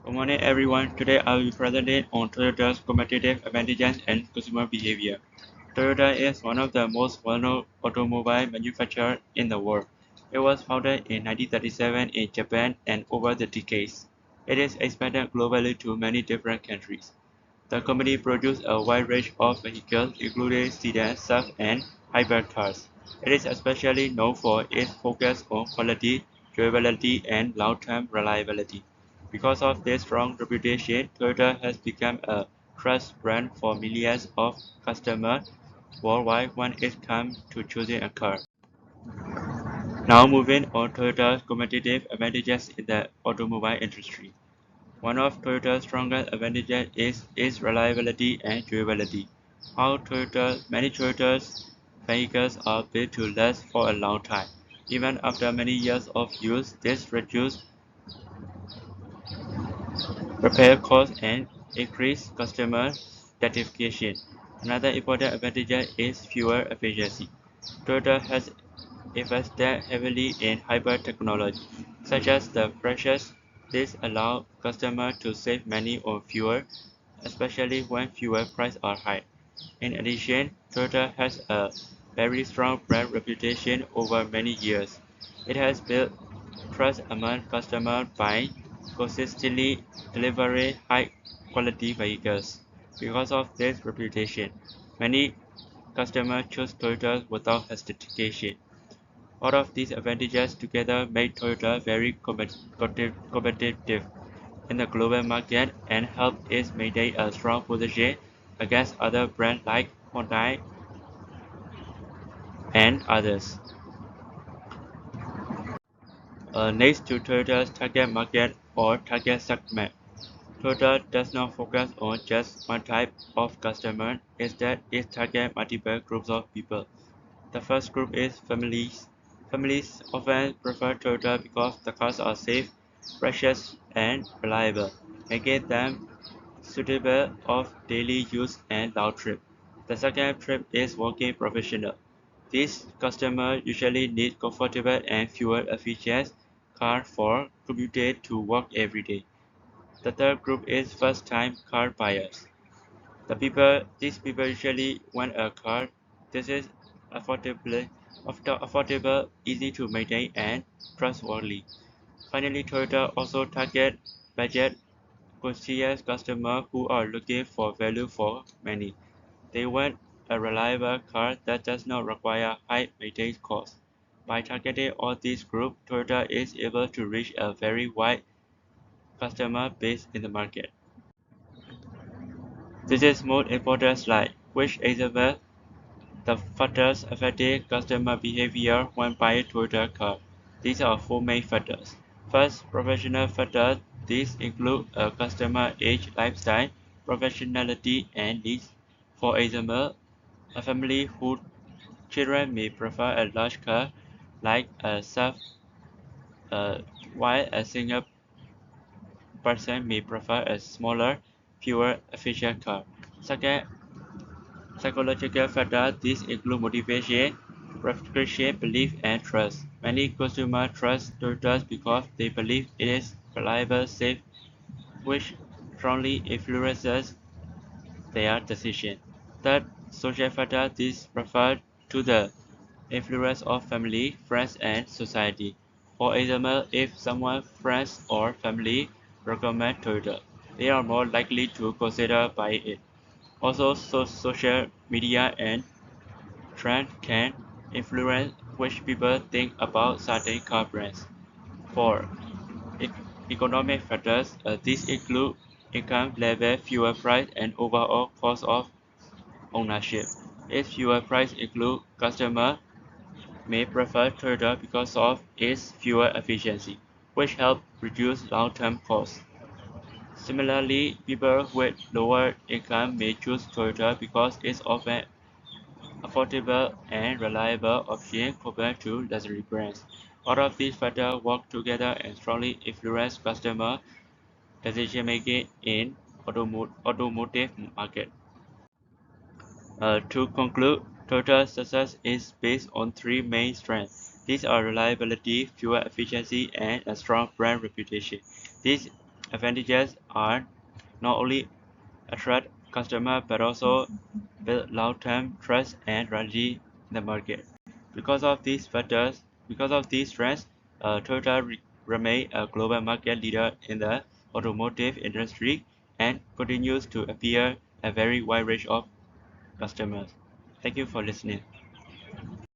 Good morning, everyone. Today I will be presenting on Toyota's competitive advantages and consumer behavior. Toyota is one of the most well-known automobile manufacturers in the world. It was founded in 1937 in Japan, and over the decades, it is expanded globally to many different countries. The company produces a wide range of vehicles, including sedans, sub, and hybrid cars. It is especially known for its focus on quality, durability, and long-term reliability. Because of this strong reputation, Toyota has become a trust brand for millions of customers worldwide when it comes to choosing a car. Now moving on Toyota's competitive advantages in the automobile industry. One of Toyota's strongest advantages is its reliability and durability. Many Toyota's vehicles are built to last for a long time. Even after many years of use, this reduces repair costs and increases customer satisfaction. Another important advantage is fuel efficiency. Toyota has invested heavily in hybrid technology, such as the Precious. This allows customers to save money on fuel, especially when fuel prices are high. In addition, Toyota has a very strong brand reputation over many years. It has built trust among customers by consistently delivering high-quality vehicles. Because of this reputation, many customers choose Toyota without hesitation. All of these advantages together make Toyota very competitive in the global market and help it maintain a strong position against other brands like Hyundai and others. Next to Toyota's target market or target segment, Toyota does not focus on just one type of customer, instead it targets multiple groups of people. The first group is families. Families often prefer Toyota because the cars are safe, precious, and reliable, making them suitable of daily use and long trip. The second trip is working professional. These customers usually need comfortable and fuel-efficient car for commuting to work every day. The third group is first-time car buyers. These people usually want a car that is affordable, easy to maintain, and trustworthy. Finally, Toyota also targets budget conscious customers who are looking for value for money. They want a reliable car that does not require high maintenance costs. By targeting all these groups, Toyota is able to reach a very wide customer base in the market. This is most important slide, which examines the factors affecting customer behavior when buying Toyota car. These are four main factors. First, professional factors. These include a customer age, lifestyle, professionality, and needs. For example, a family whose children may prefer a large car like a SUV, uh, while a single person may prefer a smaller, fuel-efficient car. Second, psychological factors. These include motivation, prescription, belief, and trust. Many consumers trust Toyota because they believe it is reliable, safe, which strongly influences their decision. Third, social factors. These refer to the influence of family, friends, and society. For example, if someone's friends or family recommend Toyota, they are more likely to consider buying it. Also, social media and trends can influence which people think about certain car brands. 4. E- Economic factors. These include income level, fuel price, and overall cost of ownership. If fuel price include customer may prefer Toyota because of its fuel efficiency, which helps reduce long-term costs. Similarly, people with lower income may choose Toyota because it's often affordable and reliable option compared to luxury brands. All of these factors work together and strongly influence customer decision-making in automotive market. To conclude, Toyota's success is based on three main strengths. These are reliability, fuel efficiency, and a strong brand reputation. These advantages are not only attract customers but also build long-term trust and loyalty in the market. Because of these strengths, Toyota remains a global market leader in the automotive industry and continues to appeal a very wide range of customers. Thank you for listening.